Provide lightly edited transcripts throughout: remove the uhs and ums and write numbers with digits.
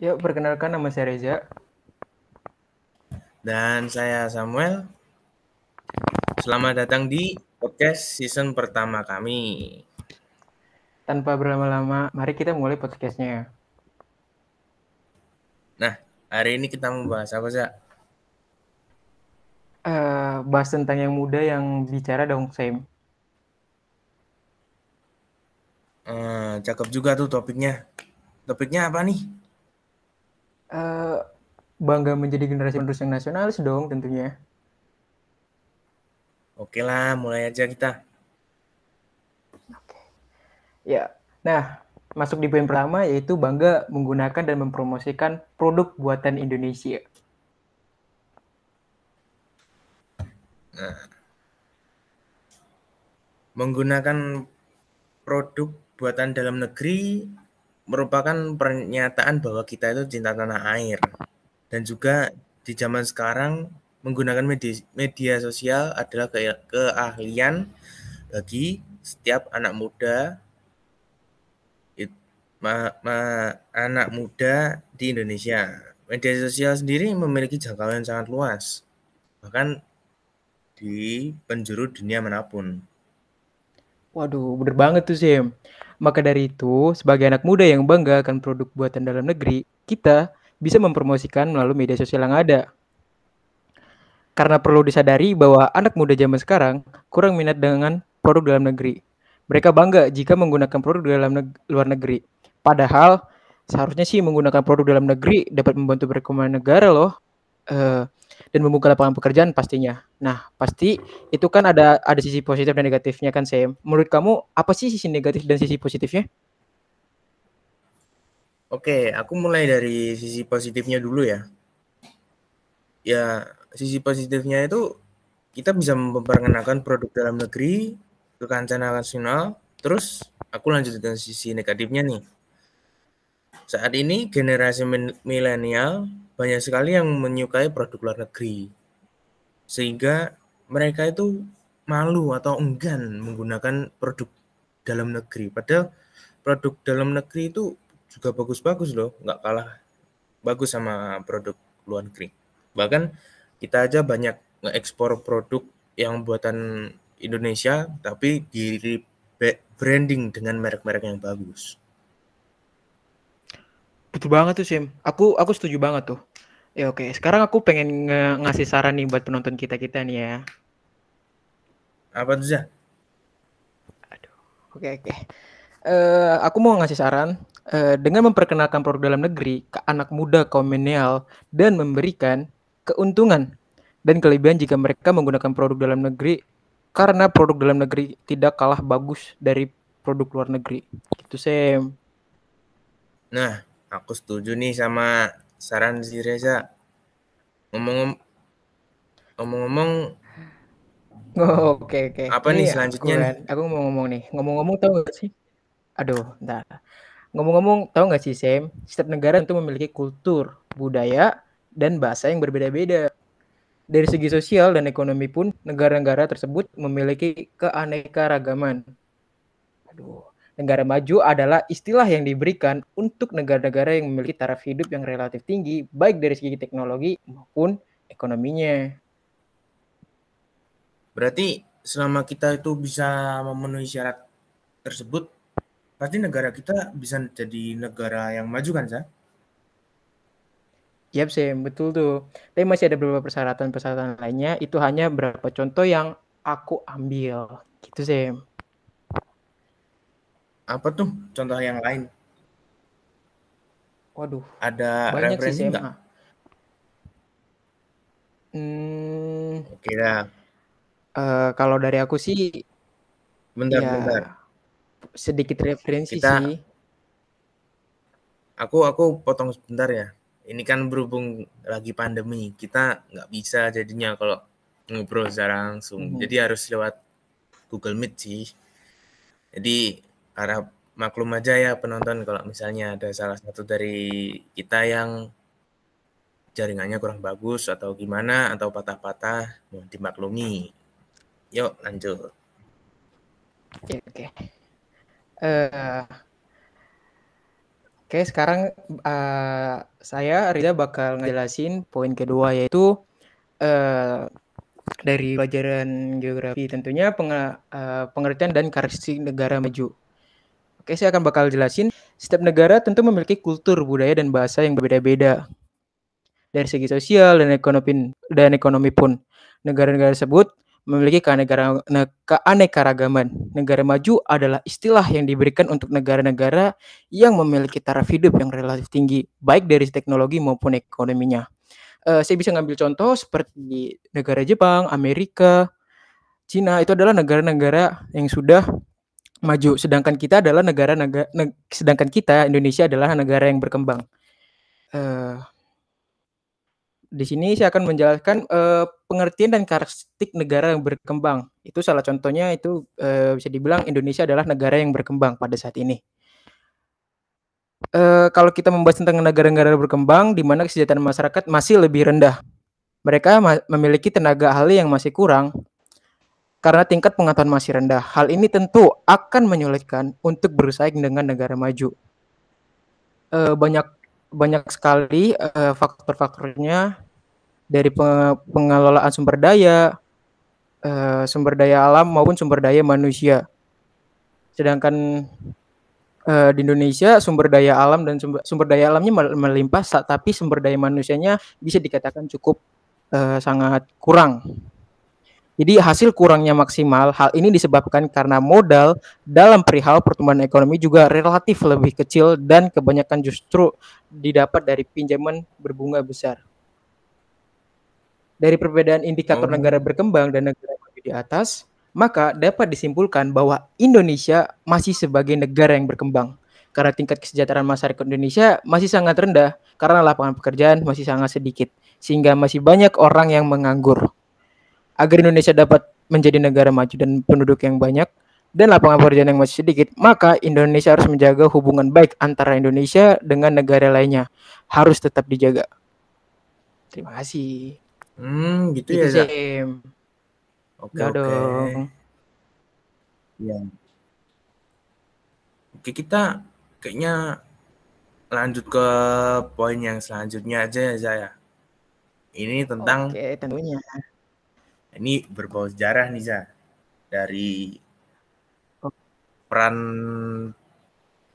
Yuk, perkenalkan nama saya Reza. Dan saya Samuel. Selamat datang di podcast season pertama kami. Tanpa berlama-lama, mari kita mulai podcastnya. Nah, hari ini kita mau bahas apa, Zak? Bahas tentang yang muda yang bicara dong, Sam. Cakep juga tuh topiknya. Topiknya apa nih? Eh, Bangga menjadi generasi penerus yang nasionalis dong tentunya. Oke lah, mulai aja kita. Ya, nah masuk di poin pertama yaitu bangga menggunakan dan mempromosikan produk buatan Indonesia. Nah, menggunakan produk buatan dalam negeri merupakan pernyataan bahwa kita itu cinta tanah air. Dan juga di zaman sekarang menggunakan media sosial adalah keahlian bagi setiap anak muda anak muda di Indonesia. Media sosial sendiri memiliki jangkauan yang sangat luas, bahkan di penjuru dunia manapun. Waduh, bener banget tuh, Sam. Maka dari itu, sebagai anak muda yang bangga akan produk buatan dalam negeri, kita bisa mempromosikan melalui media sosial yang ada. Karena perlu disadari bahwa anak muda zaman sekarang kurang minat dengan produk dalam negeri. Mereka bangga jika menggunakan produk luar negeri. Padahal seharusnya sih menggunakan produk dalam negeri dapat membantu perekonomian negara loh. Eh, dan membuka lapangan pekerjaan pastinya. Nah, pasti itu kan ada sisi positif dan negatifnya kan, Sam. Menurut kamu apa sih sisi negatif dan sisi positifnya? Oke, aku mulai dari sisi positifnya dulu ya. Ya, sisi positifnya itu kita bisa memperkenalkan produk dalam negeri ke kancah nasional. Terus aku lanjut dengan sisi negatifnya nih. Saat ini generasi milenial banyak sekali yang menyukai produk luar negeri. Sehingga mereka itu malu atau enggan menggunakan produk dalam negeri. Padahal produk dalam negeri itu juga bagus-bagus loh, nggak kalah bagus sama produk luar negeri. Bahkan kita aja banyak nge-ekspor produk yang buatan Indonesia, tapi di branding dengan merek-merek yang bagus. Betul banget tuh, Sam. Aku setuju banget tuh. Ya oke, sekarang aku pengen ngasih saran nih buat penonton kita-kita nih ya. Apa tuh, Zah? Aduh, oke oke. Aku mau ngasih saran, dengan memperkenalkan produk dalam negeri ke anak muda kaum milenial dan memberikan keuntungan dan kelebihan jika mereka menggunakan produk dalam negeri, karena produk dalam negeri tidak kalah bagus dari produk luar negeri. Gitu, Sam. Nah, aku setuju nih sama saran si Reza. Ngomong ngomong-ngomong, Oh, oke oke. apa nih Ini selanjutnya nih? aku mau ngomong nih. Ngomong-ngomong tahu nggak sih? Aduh, bentar. Ngomong-ngomong tahu nggak sih, Sam? Setiap negara itu memiliki kultur, budaya, dan bahasa yang berbeda-beda. Dari segi sosial dan ekonomi pun, negara-negara tersebut memiliki keanekaragaman. Aduh, negara maju adalah istilah yang diberikan untuk negara-negara yang memiliki taraf hidup yang relatif tinggi, baik dari segi teknologi maupun ekonominya. Berarti selama kita itu bisa memenuhi syarat tersebut, pasti negara kita bisa jadi negara yang maju kan, Sa? Yap, Sam, betul tuh. Tapi masih ada beberapa persyaratan-persyaratan lainnya. Itu hanya beberapa contoh yang aku ambil. Gitu, Sam. Apa tuh contoh yang lain? Waduh, Ada banyak sih, referensi Sam. nggak? Hmm, Oke dah, kalau dari aku sih, bentar-bentar. ya sedikit referensi sih. Kita, aku potong sebentar ya. Ini kan berhubung lagi pandemi, kita nggak bisa jadinya kalau ngobrol secara langsung. Mhm. Jadi harus lewat Google Meet sih. Jadi harap maklum aja ya penonton kalau misalnya ada salah satu dari kita yang jaringannya kurang bagus atau gimana atau patah-patah, mohon dimaklumi. Yuk lanjut. Oke oke. Eee, Oke, sekarang saya Riza bakal ngejelasin poin kedua, yaitu dari pelajaran geografi tentunya pengertian dan karakteristik negara maju. Oke, saya akan bakal jelasin setiap negara tentu memiliki kultur, budaya, dan bahasa yang berbeda-beda. Dari segi sosial dan ekonomi pun, negara-negara tersebut memiliki keanekaragaman. Negara maju adalah istilah yang diberikan untuk negara-negara yang memiliki taraf hidup yang relatif tinggi, baik dari teknologi maupun ekonominya. Saya bisa ngambil contoh seperti negara Jepang, Amerika, Cina, itu adalah negara-negara yang sudah maju, sedangkan kita Indonesia adalah negara yang berkembang. Di sini saya akan menjelaskan pengertian dan karakteristik negara yang berkembang. Itu salah contohnya itu bisa dibilang Indonesia adalah negara yang berkembang pada saat ini. Kalau kita membahas tentang negara-negara berkembang, di mana kesejahteraan masyarakat masih lebih rendah. Mereka memiliki tenaga ahli yang masih kurang karena tingkat pengetahuan masih rendah. Hal ini tentu akan menyulitkan untuk bersaing dengan negara maju. Banyak banyak sekali faktor-faktornya, dari pengelolaan sumber daya alam maupun sumber daya manusia. Sedangkan di Indonesia sumber daya alam dan sumber daya alamnya melimpah, tapi sumber daya manusianya bisa dikatakan cukup sangat kurang. Jadi hasil kurangnya maksimal. Hal ini disebabkan karena modal dalam perihal pertumbuhan ekonomi juga relatif lebih kecil dan kebanyakan justru didapat dari pinjaman berbunga besar. Dari perbedaan indikator negara berkembang dan negara maju di atas, maka dapat disimpulkan bahwa Indonesia masih sebagai negara yang berkembang. Karena tingkat kesejahteraan masyarakat Indonesia masih sangat rendah, karena lapangan pekerjaan masih sangat sedikit, sehingga masih banyak orang yang menganggur. Agar Indonesia dapat menjadi negara maju dan penduduk yang banyak, dan lapangan pekerjaan yang masih sedikit, maka Indonesia harus menjaga hubungan baik antara Indonesia dengan negara lainnya. Harus tetap dijaga. Terima kasih. Gitu Itu ya, Za? Sam. Oke, Udah oke. dong. Ya. Oke, kita kayaknya lanjut ke poin yang selanjutnya aja ya, Za, ya. Ini tentang, Oke, tentunya. ini berbau sejarah nih, Za. Dari Oh, peran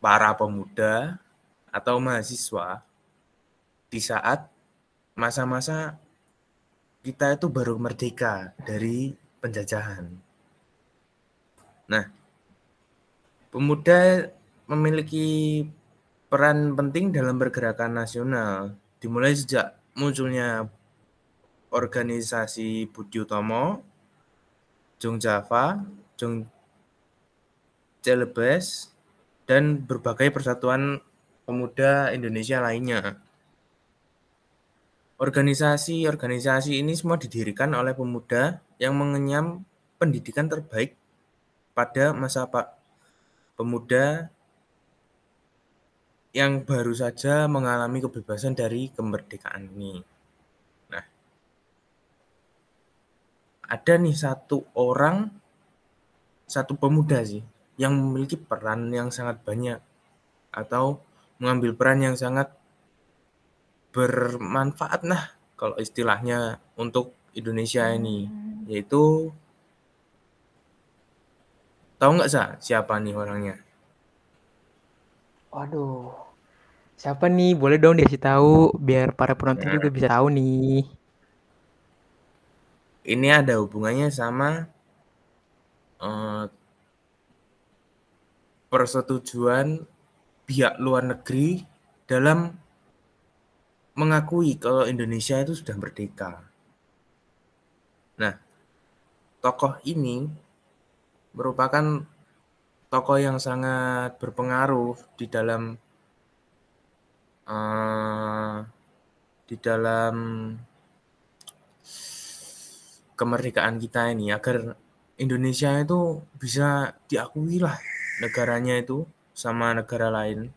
para pemuda atau mahasiswa di saat masa-masa kita itu baru merdeka dari penjajahan. Nah, pemuda memiliki peran penting dalam pergerakan nasional, dimulai sejak munculnya organisasi Budi Utomo, Jong Java, Jong Celebes, dan berbagai persatuan pemuda Indonesia lainnya. Organisasi-organisasi ini semua didirikan oleh pemuda yang mengenyam pendidikan terbaik pada masa pemuda yang baru saja mengalami kebebasan dari kemerdekaan ini. Nah, ada nih satu pemuda sih, yang memiliki peran yang sangat banyak atau mengambil peran yang sangat bermanfaat lah kalau istilahnya untuk Indonesia ini, yaitu tahu nggak siapa nih orangnya? waduh. Siapa nih? Boleh dong dikasih tahu biar para penonton juga Nah, bisa tahu nih. ini ada hubungannya sama persetujuan pihak luar negeri dalam mengakui kalau Indonesia itu sudah merdeka. Nah, tokoh ini merupakan tokoh yang sangat berpengaruh uh, di dalam kemerdekaan kita ini, agar Indonesia itu bisa diakui lah negaranya itu sama negara lain.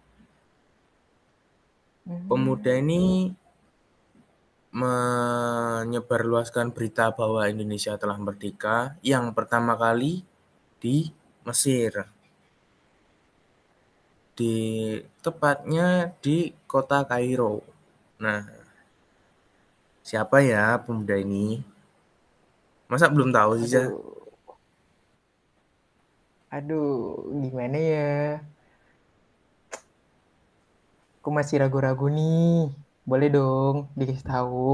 Pemuda ini menyebarluaskan berita bahwa Indonesia telah merdeka yang pertama kali di Mesir. tepatnya di kota Kairo. Nah, siapa ya pemuda ini? Masa belum tahu sih, Zah? Aduh, aduh, gimana ya? Aku masih ragu-ragu nih. Boleh dong dikasih tahu.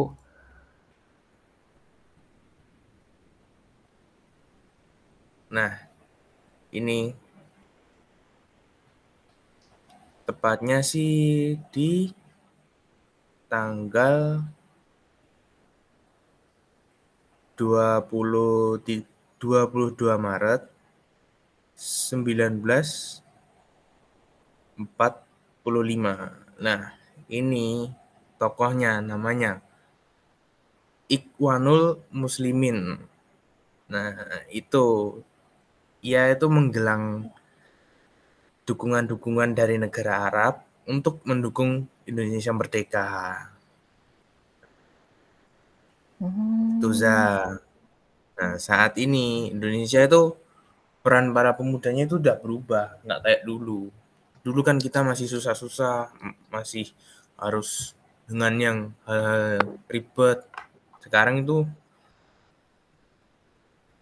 Nah, ini tepatnya sih di tanggal 22 Maret 1945. Nah, ini tokohnya namanya Ikhwanul Muslimin. Nah, itu ia itu menggelang dukungan-dukungan dari negara Arab untuk mendukung Indonesia merdeka. Itu Za. Hmm, Nah, saat ini Indonesia itu peran para pemudanya itu udah berubah, nggak kayak dulu. Dulu kan kita masih susah-susah, masih harus dengan yang hal-hal ribet. Sekarang itu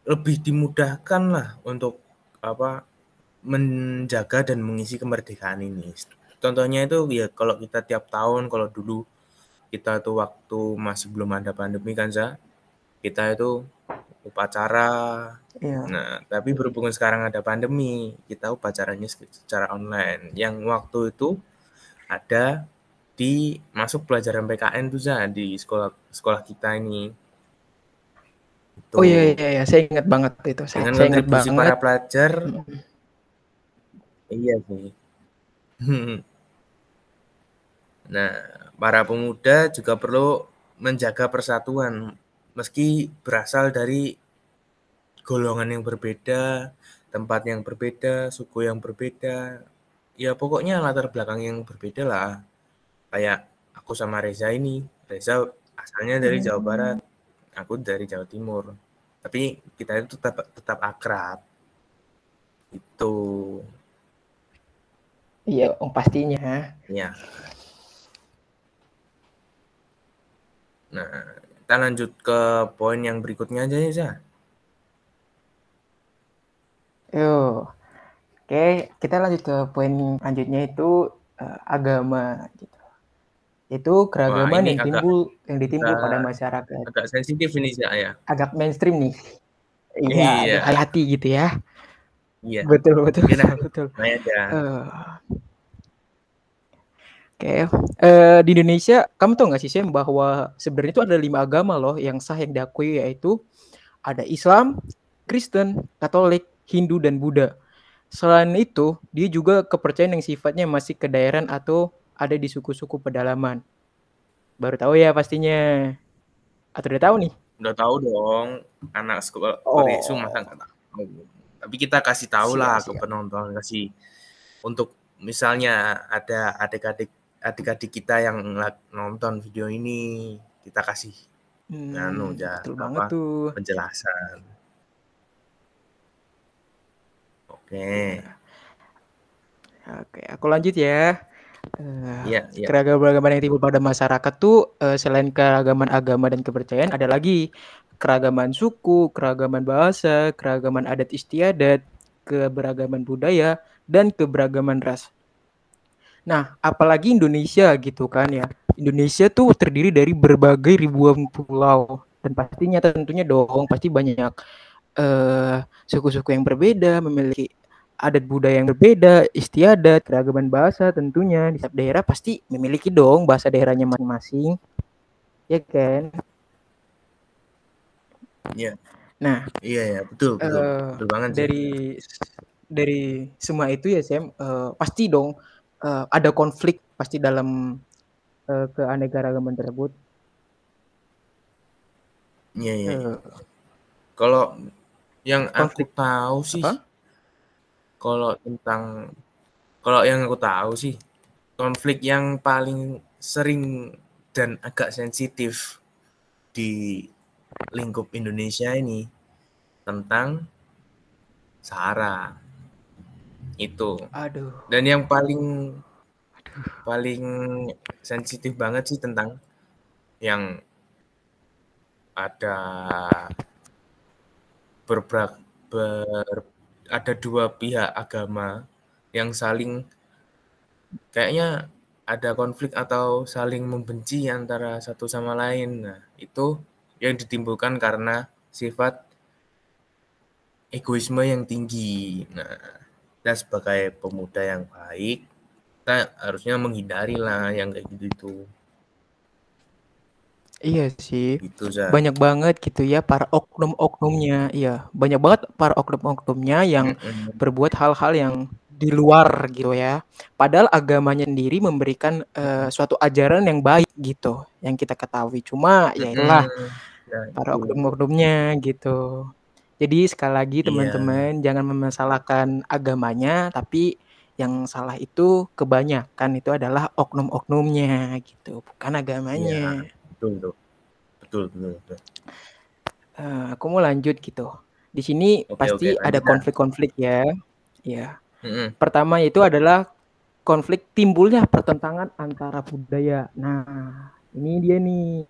lebih dimudahkan lah untuk apa menjaga dan mengisi kemerdekaan ini. Contohnya itu ya kalau kita tiap tahun, kalau dulu kita tuh waktu masih belum ada pandemi kan, Za, kita itu upacara. iya. Nah, tapi berhubung sekarang ada pandemi, kita upacaranya secara online. Yang waktu itu ada di masuk pelajaran PKN tuh, Za, di sekolah sekolah kita ini. Itu Oh iya, iya, iya. Saya ingat banget itu. Saya, dengan saya ingat kontribusi banget. para pelajar, Mm, iya sih. Nah, para pemuda juga perlu menjaga persatuan meski berasal dari golongan yang berbeda, tempat yang berbeda, suku yang berbeda. Ya pokoknya latar belakang yang berbeda lah. Kayak aku sama Reza ini. Reza asalnya dari Jawa Barat, mm. aku dari Jawa Timur. Tapi kita itu tetap tetap akrab. Itu Iya, oh, pastinya. ya. Nah, kita lanjut ke poin yang berikutnya aja ya, Za. Yuk. Oke, kita lanjut ke poin lanjutnya itu agama gitu. Itu Wah, keragaman ini yang agak ditimbul pada agak masyarakat. agak sensitif ini, Za, ya. Agak mainstream nih. Iya, aduh Iya, hati-hati gitu ya. iya. Betul, betul, Mungkin betul, aku betul. mulai aja. Eh, Oke, di Indonesia, kamu tahu nggak sih Sam bahwa sebenarnya itu ada 5 agama loh yang sah yang diakui, yaitu ada Islam, Kristen, Katolik, Hindu, dan Buddha. Selain itu, dia juga kepercayaan yang sifatnya masih kedaerahan atau ada di suku-suku pedalaman. Baru tahu ya pastinya. Atau udah tahu nih? Udah tahu dong, anak sekolah Koresu masa Oh, nggak tahu. Tapi kita kasih tahu siap, lah ke siap. penonton, kasih untuk misalnya ada adik-adik kita yang nonton video ini, kita kasih ya Betul banget apa tuh. penjelasan. Oke. Iya. Oke, aku lanjut ya. Iya, iya. Keragaman yang timbul pada masyarakat tuh selain keragaman agama dan kepercayaan ada lagi keragaman suku, keragaman bahasa, keragaman adat istiadat, keberagaman budaya, dan keberagaman ras. Nah, apalagi Indonesia gitu kan ya. Indonesia tuh terdiri dari berbagai ribuan pulau dan pastinya tentunya dong pasti banyak suku-suku yang berbeda, memiliki adat budaya yang berbeda, istiadat, keragaman bahasa tentunya di setiap daerah pasti memiliki dong bahasa daerahnya masing-masing, ya kan? Iya. Nah, Iya ya, betul, betul. eh, Betul banget sih. dari semua itu ya Sam, pasti dong ada konflik pasti dalam keanekaragaman tersebut. Iya, iya, iya. Eh, Kalau yang aku konflik tahu sih, apa? kalau tentang kalau yang aku tahu sih, konflik yang paling sering dan agak sensitif di lingkup Indonesia ini tentang SARA. Itu. Aduh. Dan yang paling sensitif banget sih tentang yang ada berbrak ber ada dua pihak agama yang saling kayaknya ada konflik atau saling membenci antara satu sama lain. Nah, itu yang ditimbulkan karena sifat egoisme yang tinggi. Nah, kita sebagai pemuda yang baik, kita harusnya menghindari lah yang kayak gitu. Iya sih, Gitu, Za. banyak banget gitu ya para oknum-oknumnya, iya, banyak banget para oknum-oknumnya yang Mhm, berbuat hal-hal yang di luar gitu ya. Padahal agamanya sendiri memberikan, suatu ajaran yang baik gitu, yang kita ketahui. Cuma ya itulah mhm. Nah, para itu. oknum-oknumnya gitu. Jadi sekali lagi Iya, teman-teman jangan memasalahkan agamanya, tapi yang salah itu kebanyakan itu adalah oknum-oknumnya gitu, bukan iya, agamanya. betul tuh. Betul betul betul. Aku mau lanjut gitu. Di sini Oke oke, pasti ada lanjut, Kak. konflik-konflik ya. Ya. Mhm, Pertama itu adalah konflik timbulnya pertentangan antara budaya. Nah, ini dia nih.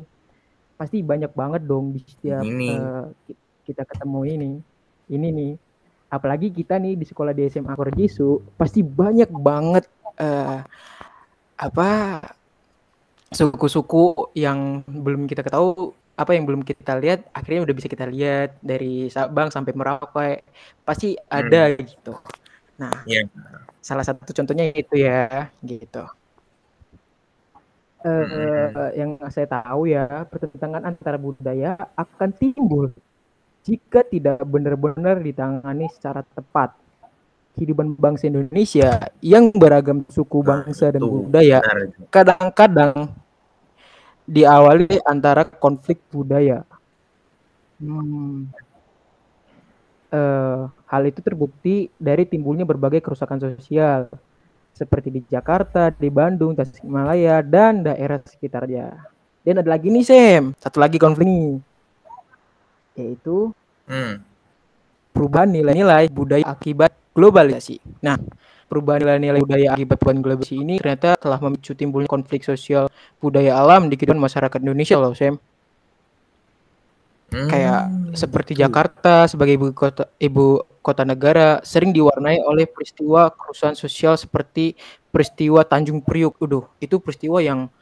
Pasti banyak banget dong di setiap ini. kita ketemu ini. Ini nih. Apalagi kita nih di sekolah di SMA Korjisu, pasti banyak banget eh, apa suku-suku yang belum kita ketahui, apa yang belum kita lihat akhirnya udah bisa kita lihat dari Sabang sampai Merauke, pasti Mmm, ada gitu. Nah, iya, salah satu contohnya itu ya gitu. mhm, Yang saya tahu ya, pertentangan antara budaya akan timbul jika tidak benar-benar ditangani secara tepat. Kehidupan bangsa Indonesia yang beragam suku nah bangsa dan itu, budaya benar itu. kadang-kadang diawali antara konflik budaya. Hmm. Hal itu terbukti dari timbulnya berbagai kerusakan sosial seperti di Jakarta, di Bandung, Tasikmalaya, dan daerah sekitarnya. Dan ada lagi nih Sam, satu lagi konflik nih, yaitu Mmm, perubahan nilai-nilai budaya akibat globalisasi. Nah, perubahan nilai-nilai budaya akibat perubahan globalisasi ini ternyata telah memicu timbulnya konflik sosial budaya alam di kehidupan masyarakat Indonesia loh Sam. Kayak seperti gitu. Jakarta sebagai ibu kota negara sering diwarnai oleh peristiwa kerusuhan sosial seperti peristiwa Tanjung Priuk. Aduh, itu peristiwa yang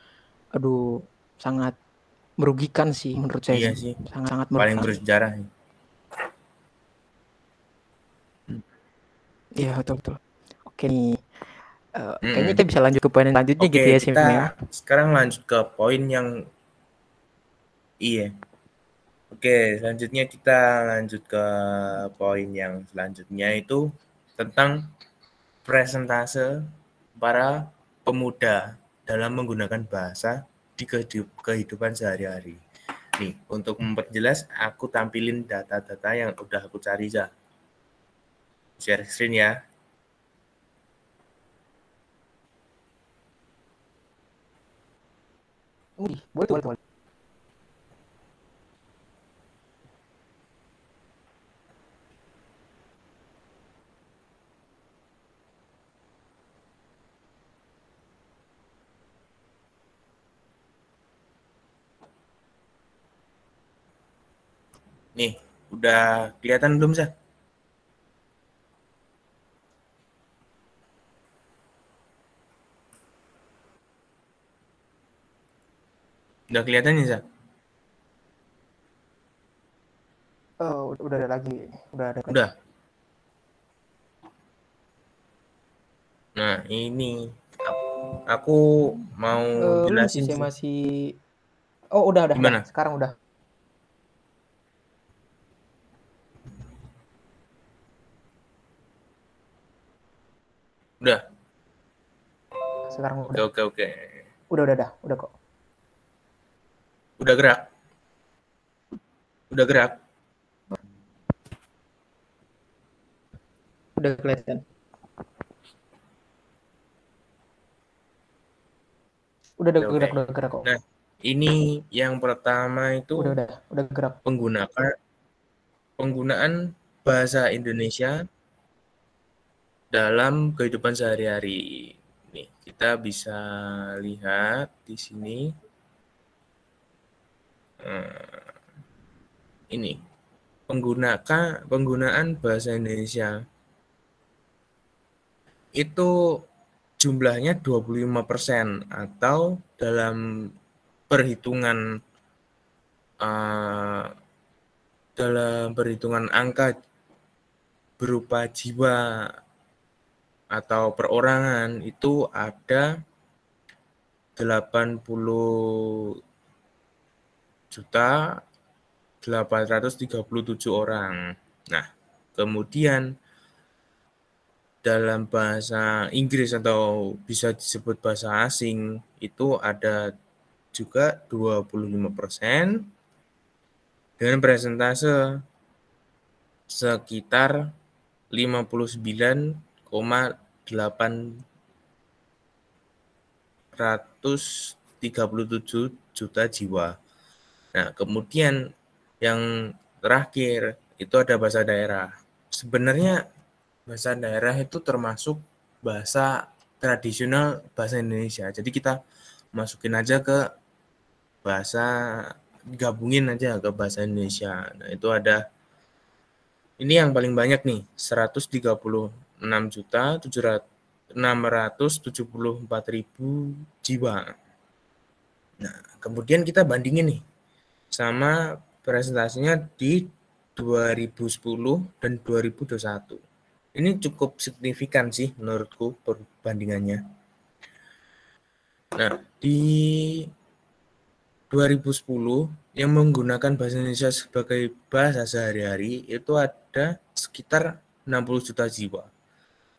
aduh sangat merugikan sih menurut saya. Iya sih, Sangat-sangat paling merugikan. bersejarah nih. Iya, betul betul. Oke nih, kayaknya Mhm. kita bisa lanjut ke poin selanjutnya Oke, gitu ya, Sim, kita ya? sekarang lanjut ke poin yang iya. Oke, selanjutnya kita lanjut ke poin yang selanjutnya itu tentang presentase para pemuda dalam menggunakan bahasa di kehidupan sehari-hari. Nih, untuk memperjelas, aku tampilin data-data yang udah aku cari, Za. Share screen ya. Wih, boleh boleh boleh. Nih, udah kelihatan belum, Za? Udah kelihatan ya, Za? Oh, udah ada lagi. Udah ada lagi. Udah. Nah, ini aku mau Belum sih, jelasin saya sih. masih oh, udah. Gimana? Sekarang udah. Udah. Sekarang Oke, udah. oke, oke. Udah kok. Udah gerak. Udah gerak. Udah kelihatan. Oke, oke. Udah gerak kok. Nah, ini yang pertama itu Udah gerak. penggunaan bahasa Indonesia dalam kehidupan sehari-hari. Nih, kita bisa lihat di sini. Ini penggunaan bahasa Indonesia itu jumlahnya 25% atau perhitungan uh, dalam perhitungan angka berupa jiwa atau perorangan itu ada 80.837 orang. Nah, kemudian dalam bahasa Inggris atau bisa disebut bahasa asing itu ada juga 25% dengan persentase sekitar 59,837 juta jiwa. Nah, kemudian yang terakhir itu ada bahasa daerah. Sebenarnya bahasa daerah itu termasuk bahasa tradisional bahasa Indonesia. Jadi kita masukin aja ke bahasa, gabungin aja ke bahasa Indonesia. Nah, itu ada ini yang paling banyak nih, 136.674.000 jiwa. Nah, kemudian kita bandingin nih sama presentasinya di 2010 dan 2021. Ini cukup signifikan sih menurutku perbandingannya. Nah, di 2010 yang menggunakan bahasa Indonesia sebagai bahasa sehari-hari itu ada sekitar 60 juta jiwa.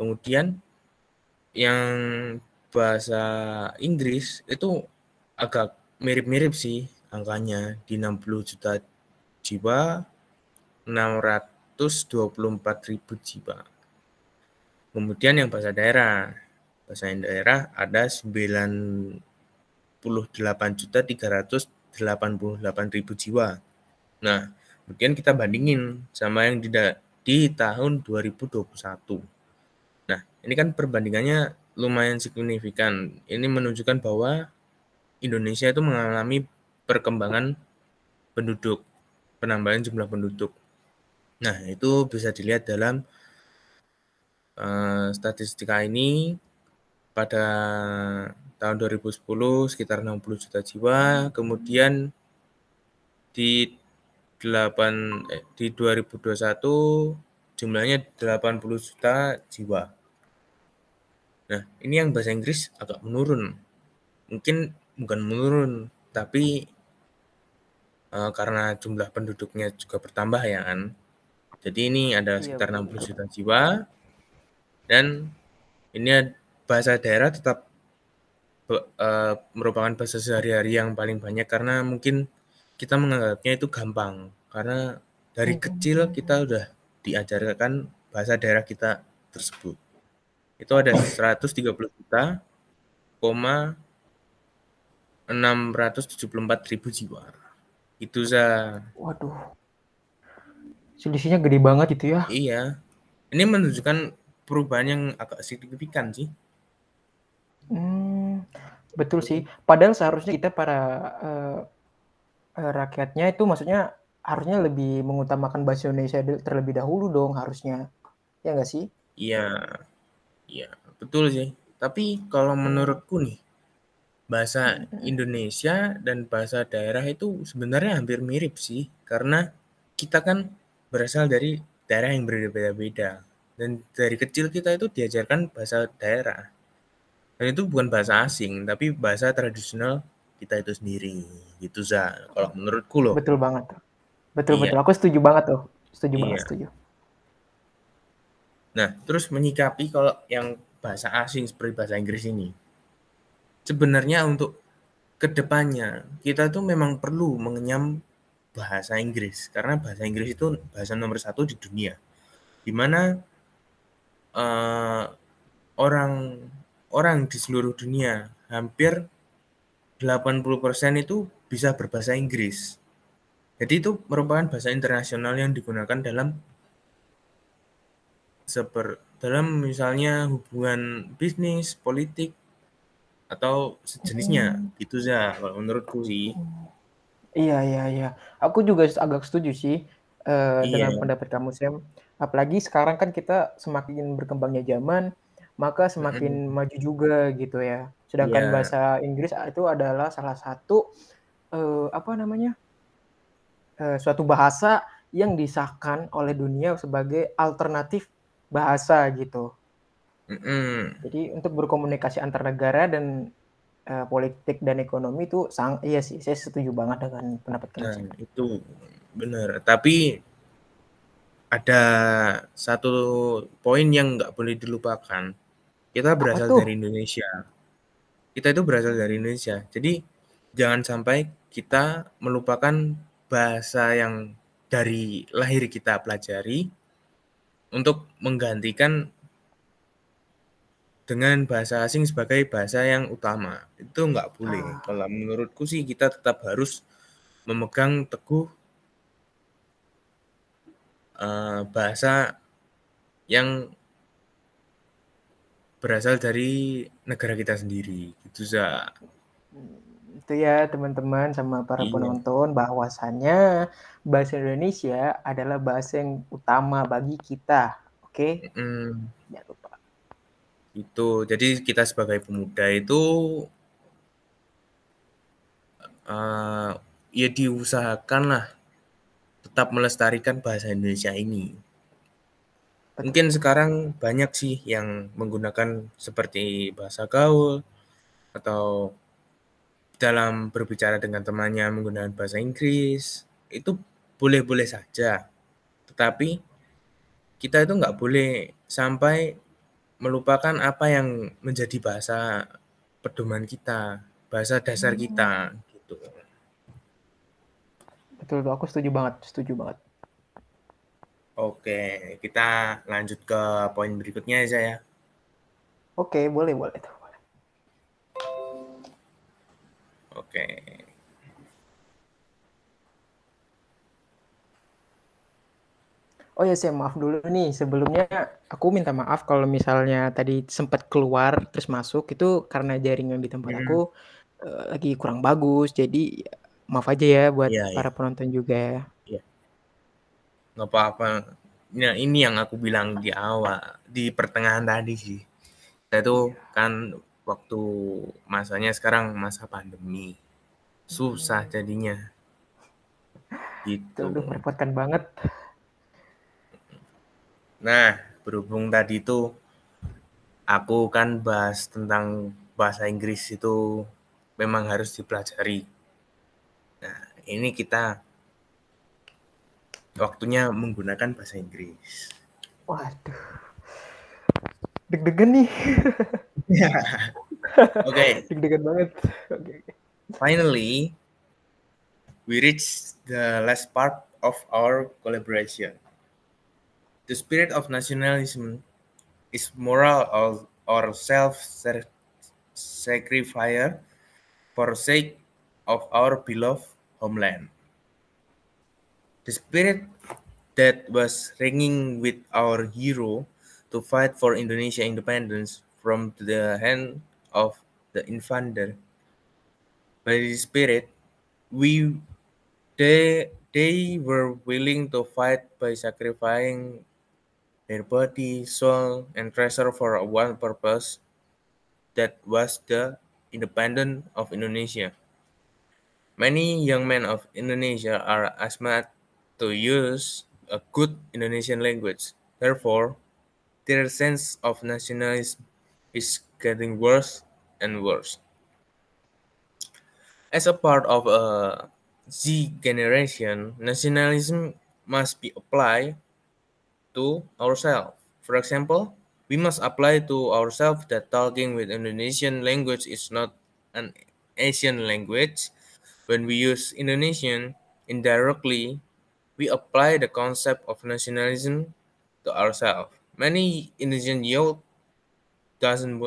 Kemudian yang bahasa Inggris itu agak mirip-mirip sih angkanya di 60 juta jiwa, 624.000 jiwa. Kemudian yang bahasa daerah ada 98.388.000 jiwa. Nah, kemudian kita bandingin sama yang di tahun 2021. Nah, ini kan perbandingannya lumayan signifikan. Ini menunjukkan bahwa Indonesia itu mengalami perkembangan penduduk, penambahan jumlah penduduk. Nah, itu bisa dilihat dalam statistika ini pada tahun 2010 sekitar 60 juta jiwa, kemudian di 2021 jumlahnya 80 juta jiwa. Nah, ini yang bahasa Inggris agak menurun. Mungkin bukan menurun, tapi karena jumlah penduduknya juga bertambah ya kan. Jadi ini ada Iya, sekitar betul. 60 juta jiwa dan ini bahasa daerah tetap merupakan bahasa sehari-hari yang paling banyak karena mungkin kita menganggapnya itu gampang karena dari kecil kita udah diajarkan bahasa daerah kita tersebut. Itu ada 130 juta, 674.000 jiwa. Itu saya. Waduh, selisihnya gede banget itu ya. Iya. Ini menunjukkan perubahan yang agak signifikan sih. Betul sih. Padahal seharusnya kita para rakyatnya itu maksudnya harusnya lebih mengutamakan bahasa Indonesia terlebih dahulu dong harusnya. Ya nggak sih? Iya, iya, betul sih. Tapi kalau menurutku nih, bahasa Indonesia dan bahasa daerah itu sebenarnya hampir mirip sih, karena kita kan berasal dari daerah yang berbeda-beda. Dan dari kecil kita itu diajarkan bahasa daerah. Dan itu bukan bahasa asing, tapi bahasa tradisional kita itu sendiri. Gitu, Za. Kalau menurutku loh. Betul banget. Betul Iya, betul. Aku setuju banget tuh. Setuju banget, iya. setuju. Nah, terus menyikapi kalau yang bahasa asing seperti bahasa Inggris ini. Sebenarnya untuk kedepannya kita tuh memang perlu mengenyam bahasa Inggris karena bahasa Inggris itu bahasa nomor 1 di dunia, di mana orang orang di seluruh dunia hampir 80% itu bisa berbahasa Inggris. Jadi itu merupakan bahasa internasional yang digunakan dalam dalam misalnya hubungan bisnis, politik, atau sejenisnya. Hmm. Gitu ya kalau menurutku sih. Iya, iya, iya. Aku juga agak setuju sih Iya, dengan pendapat kamu, Sam. Apalagi sekarang kan kita semakin berkembangnya zaman, maka semakin mhm, maju juga gitu ya. Sedangkan iya, bahasa Inggris itu adalah salah satu apa namanya, suatu bahasa yang disahkan oleh dunia sebagai alternatif bahasa gitu. mhm. Jadi untuk berkomunikasi antar negara dan politik dan ekonomi itu iya sih, saya setuju banget dengan pendapat kamu, Nah, Sam. itu benar. Tapi ada satu poin yang nggak boleh dilupakan. Kita Apa berasal tuh? dari Indonesia. Kita itu berasal dari Indonesia. Jadi jangan sampai kita melupakan bahasa yang dari lahir kita pelajari untuk menggantikan dengan bahasa asing sebagai bahasa yang utama. Itu nggak boleh. Ah, Kalau menurutku sih kita tetap harus memegang teguh bahasa yang berasal dari negara kita sendiri. Gitu za. itu ya teman-teman sama para Iya. penonton bahwasannya bahasa Indonesia adalah bahasa yang utama bagi kita. Oke? Mm, Jangan lupa. itu. Jadi kita sebagai pemuda itu uh, ya diusahakanlah tetap melestarikan bahasa Indonesia ini. Betul, Mungkin betul. sekarang banyak sih yang menggunakan seperti bahasa gaul atau dalam berbicara dengan temannya menggunakan bahasa Inggris. Itu boleh-boleh saja. Tetapi kita itu nggak boleh sampai melupakan apa yang menjadi bahasa pedoman kita, bahasa dasar kita, Hmm, gitu. betul, betul. Aku setuju banget, setuju banget. Oke, kita lanjut ke poin berikutnya ya saya. Oke, boleh, boleh tuh. Oke. Oh ya, saya maaf dulu nih. Sebelumnya aku minta maaf kalau misalnya tadi sempat keluar terus masuk itu karena jaringan di tempat aku Mhm. lagi kurang bagus. Jadi ya, maaf aja ya buat Iya, iya, para penonton juga. iya. Nggak apa-apa. Nah, ini yang aku bilang di awal, di pertengahan tadi sih. Kita itu Iya. kan waktu masanya sekarang masa pandemi. Susah jadinya, Itu gitu. aduh merepotkan banget. Nah, berhubung tadi itu aku kan bahas tentang bahasa Inggris itu memang harus dipelajari. Nah, ini kita waktunya menggunakan bahasa Inggris. Waduh, deg-degan nih. Oke, Deg-degan banget. Oke, oke. finally we reach the last part of our collaboration. The spirit of nationalism is moral or self-sacrifice for sake of our beloved homeland. The spirit that was ringing with our hero to fight for Indonesia independence from the hand of the invader. By this spirit, we they were willing to fight by sacrificing their body, soul, and treasure for one purpose, that was the independence of Indonesia. Many young men of Indonesia are asthmatic to use a good Indonesian language. Therefore, their sense of nationalism is getting worse and worse. As a part of a Z generation, nationalism must be applied to ourselves. For example, we must apply to ourselves that talking with Indonesian language is not an Asian language. When we use Indonesian indirectly, we apply the concept of nationalism to ourselves. Many Indonesian youth doesn't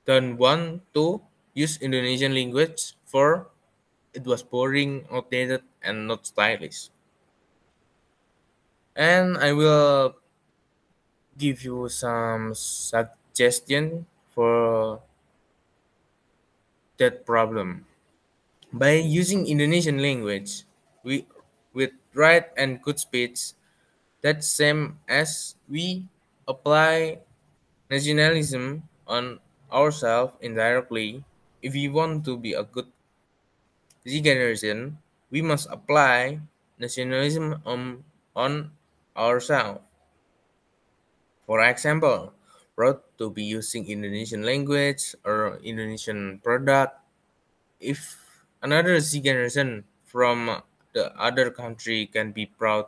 don't want to use Indonesian language for it was boring, outdated, and not stylish. And I will give you some suggestion for that problem. By using Indonesian language, we with right and good speech, that's same as we apply nationalism on ourselves indirectly. If we want to be a good Z generation, we must apply nationalism on ourselves. For example, proud to be using Indonesian language or Indonesian product. If another Z generation from the other country can be proud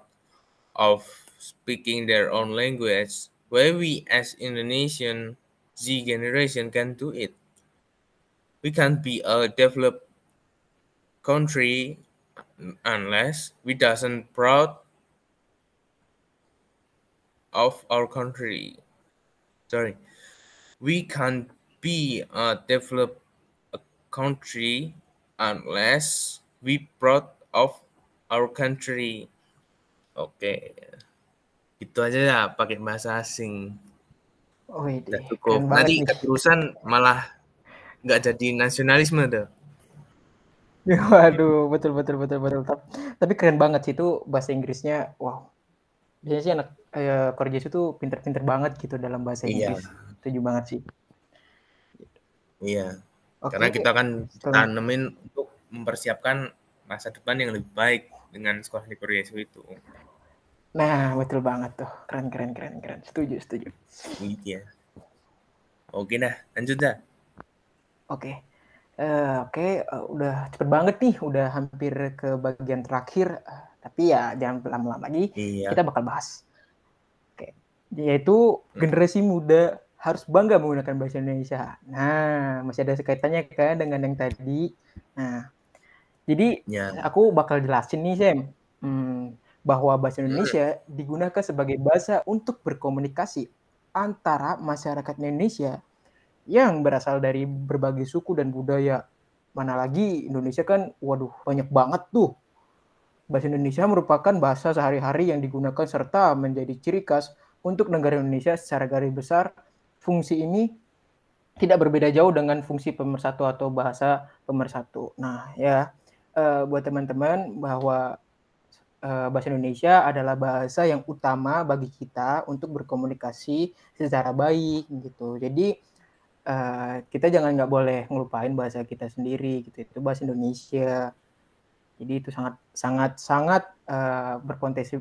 of speaking their own language, why we as Indonesian Z generation can do it? We can't be a developed country unless we doesn't proud of our country. Sorry, we can't be a developed country unless we proud of our country. Oke, itu aja ya pakai bahasa asing. Wih, Udah cukup. keren banget Nanti nih. keterusan malah nggak jadi nasionalisme tuh. Waduh, betul betul betul betul. Tapi keren banget sih itu bahasa Inggrisnya. Wow. Biasanya sih anak Korjes itu pinter-pinter banget gitu dalam bahasa Iya, Inggris. Setuju banget sih. iya. Karena Oke, kita kan setelah tanemin untuk mempersiapkan masa depan yang lebih baik dengan sekolah di Korea itu. nah, betul banget tuh. Keren keren keren keren. Setuju, setuju. Gitu ya. Oke dah, lanjut dah. Oke. Udah cepet banget nih, udah hampir ke bagian terakhir. Tapi ya jangan lama-lama lagi. Iya. Kita bakal bahas. Oke. Yaitu generasi muda harus bangga menggunakan bahasa Indonesia. Nah, masih ada kaitannya kan dengan yang tadi. Nah, jadi Ya. aku bakal jelasin nih, Sam. Bahwa bahasa Indonesia digunakan sebagai bahasa untuk berkomunikasi antara masyarakat Indonesia yang berasal dari berbagai suku dan budaya. Mana lagi Indonesia kan, waduh, banyak banget tuh. Bahasa Indonesia merupakan bahasa sehari-hari yang digunakan serta menjadi ciri khas untuk negara Indonesia. Secara garis besar, fungsi ini tidak berbeda jauh dengan fungsi pemersatu atau bahasa pemersatu. Nah, ya, buat teman-teman bahwa bahasa Indonesia adalah bahasa yang utama bagi kita untuk berkomunikasi secara baik gitu. Jadi kita nggak boleh ngelupain bahasa kita sendiri gitu. Itu bahasa Indonesia. Jadi itu sangat berpotensi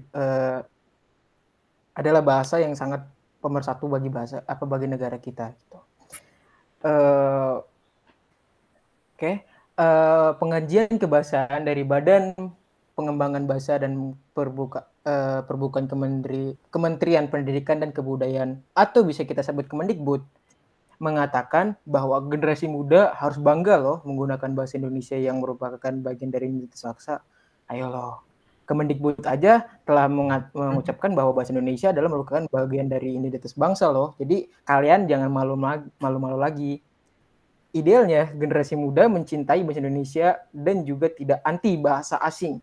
adalah bahasa yang sangat pemersatu bagi negara kita gitu. Pengajian kebahasaan dari Badan Pengembangan Bahasa dan Perbukaan Kementerian Pendidikan dan Kebudayaan atau bisa kita sebut Kemendikbud mengatakan bahwa generasi muda harus bangga loh menggunakan bahasa Indonesia yang merupakan bagian dari identitas bangsa. Ayo loh, Kemendikbud aja telah mengucapkan bahwa bahasa Indonesia adalah merupakan bagian dari identitas bangsa loh. Jadi kalian jangan malu-malu lagi. Idealnya generasi muda mencintai bahasa Indonesia dan juga tidak anti bahasa asing.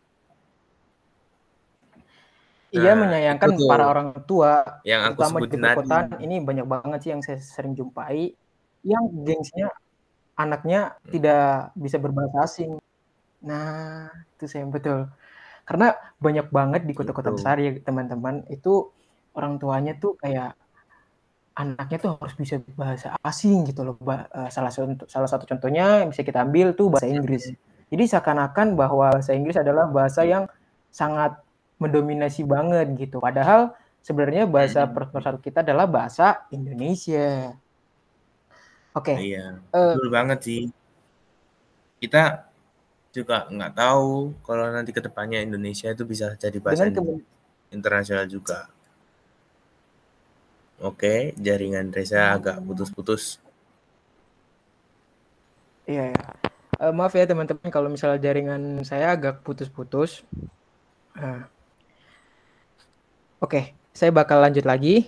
Ia menyayangkan para orang tua, yang aku terutama di sebutin perkotaan. tadi. Ini banyak banget sih yang saya sering jumpai, yang gengsinya anaknya tidak bisa berbahasa asing. Nah, itu saya betul. Karena banyak banget di kota-kota besar ya teman-teman, itu orang tuanya tuh kayak anaknya tuh harus bisa bahasa asing gitu loh. Salah satu contohnya yang bisa kita ambil tuh bahasa Inggris. Jadi seakan-akan bahwa bahasa Inggris adalah bahasa yang sangat mendominasi banget gitu. Padahal sebenarnya bahasa pemersatu kita adalah bahasa Indonesia. Oke. Iya, betul banget sih. Kita juga nggak tahu kalau nanti kedepannya Indonesia itu bisa jadi bahasa internasional juga. Oke, jaringan Reza agak putus-putus. Iya. Maaf ya teman-teman kalau misalnya jaringan saya agak putus-putus. Oke, saya bakal lanjut lagi.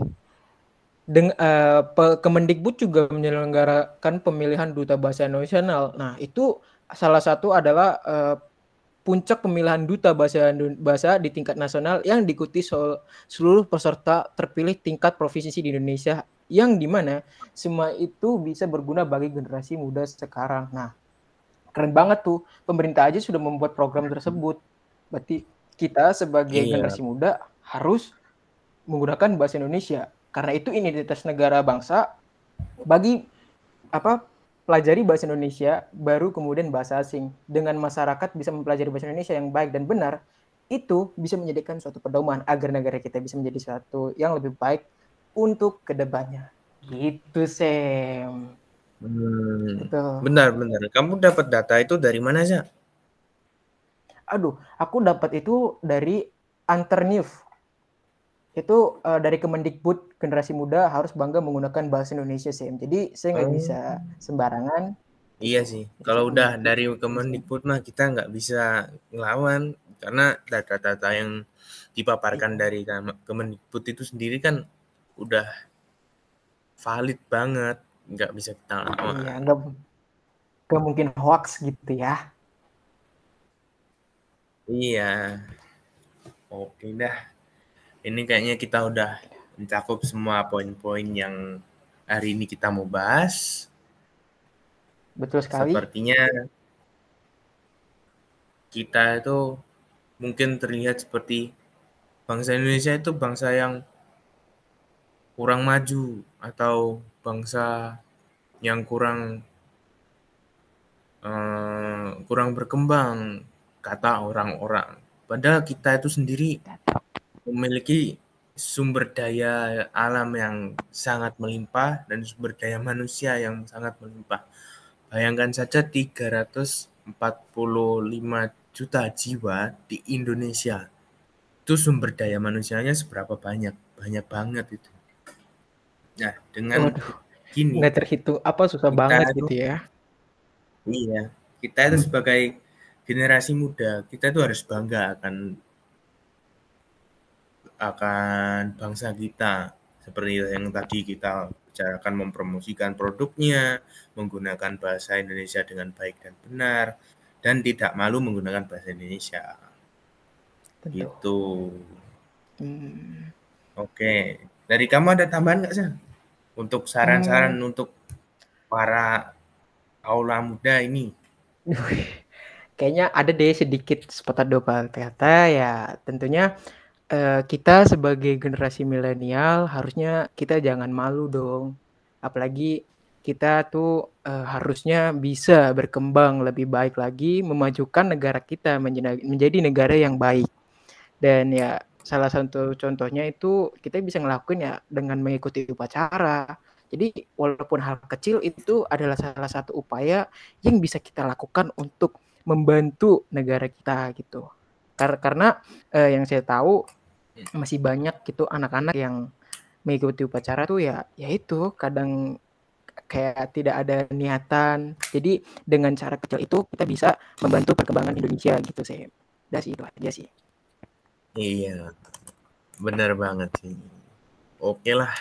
Kemendikbud juga menyelenggarakan pemilihan duta bahasa nasional. Nah, itu salah satu adalah puncak pemilihan duta bahasa di tingkat nasional yang diikuti seluruh peserta terpilih tingkat provinsi di Indonesia, yang dimana semua itu bisa berguna bagi generasi muda sekarang. Nah, keren banget tuh, pemerintah aja sudah membuat program tersebut. Berarti kita sebagai Iya. generasi muda harus menggunakan bahasa Indonesia, karena itu identitas negara bangsa. Bagi pelajari bahasa Indonesia, baru kemudian bahasa asing. Dengan masyarakat bisa mempelajari bahasa Indonesia yang baik dan benar, itu bisa menjadikan suatu pedoman agar negara kita bisa menjadi suatu yang lebih baik untuk kedepannya. Gitu, Sam. Betul. Benar. Kamu dapat data itu dari mana, Sa? Aduh, aku dapat itu dari Anternews. Itu dari Kemendikbud, generasi muda harus bangga menggunakan bahasa Indonesia, Sam. Jadi saya nggak Oh, bisa sembarangan iya gitu. sih. Jadi Kalau saya udah mengikuti dari Sam. Kemendikbud mah kita nggak bisa ngelawan karena data-data yang dipaparkan Iya. dari Kemendikbud itu sendiri kan udah valid banget, nggak bisa kita Iya, lawan. nggak mungkin hoax gitu ya. Iya, oke dah. Ini kayaknya kita udah mencakup semua poin-poin yang hari ini kita mau bahas. Betul sekali. Sepertinya kita itu mungkin terlihat seperti bangsa Indonesia itu bangsa yang kurang maju atau bangsa yang kurang berkembang kata orang-orang. Padahal kita itu sendiri memiliki sumber daya alam yang sangat melimpah dan sumber daya manusia yang sangat melimpah. Bayangkan saja 345 juta jiwa di Indonesia. Itu sumber daya manusianya seberapa banyak? Banyak banget itu. Nah, dengan Waduh, begini, nggak terhitung apa susah kita banget itu gitu ya. iya, kita itu sebagai generasi muda, kita itu harus bangga akan bangsa kita. Seperti yang tadi kita bicarakan, mempromosikan produknya, menggunakan bahasa Indonesia dengan baik dan benar, dan tidak malu menggunakan bahasa Indonesia. Tentu. Gitu. Hmm. Oke. Dari kamu ada tambahan nggak sih? Untuk saran-saran Hmm. untuk para aula muda ini? Kayaknya ada deh sedikit sepatah dua patah kata ya. Tentunya kita sebagai generasi milenial harusnya kita jangan malu dong. Apalagi kita tuh harusnya bisa berkembang lebih baik lagi, memajukan negara kita menjadi negara yang baik. Dan ya salah satu contohnya itu kita bisa ngelakuin ya dengan mengikuti upacara. Jadi walaupun hal kecil itu adalah salah satu upaya yang bisa kita lakukan untuk membantu negara kita gitu. Karena yang saya tahu masih banyak gitu anak-anak yang mengikuti upacara tuh ya itu kadang kayak tidak ada niatan. Jadi dengan cara kecil itu kita bisa membantu perkembangan Indonesia gitu sih. Udah sih itu aja sih. Iya, benar banget sih. Oke lah,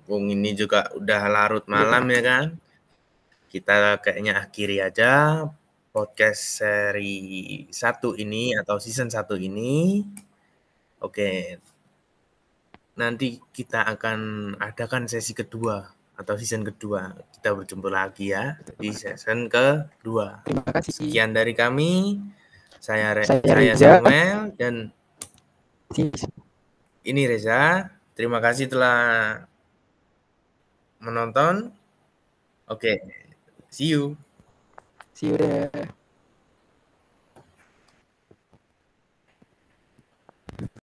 Bung ini juga udah larut Iya tuh. malam ya kan. Kita kayaknya akhiri aja podcast seri 1 ini atau season 1 ini. Oke, nanti kita akan adakan sesi kedua atau season kedua. Kita berjumpa lagi ya Betul di banget. season kedua. Terima kasih. Sekian dari kami. Saya Saya Reza. Samuel dan ini Reza. Terima kasih telah menonton. Oke, see you. See you there.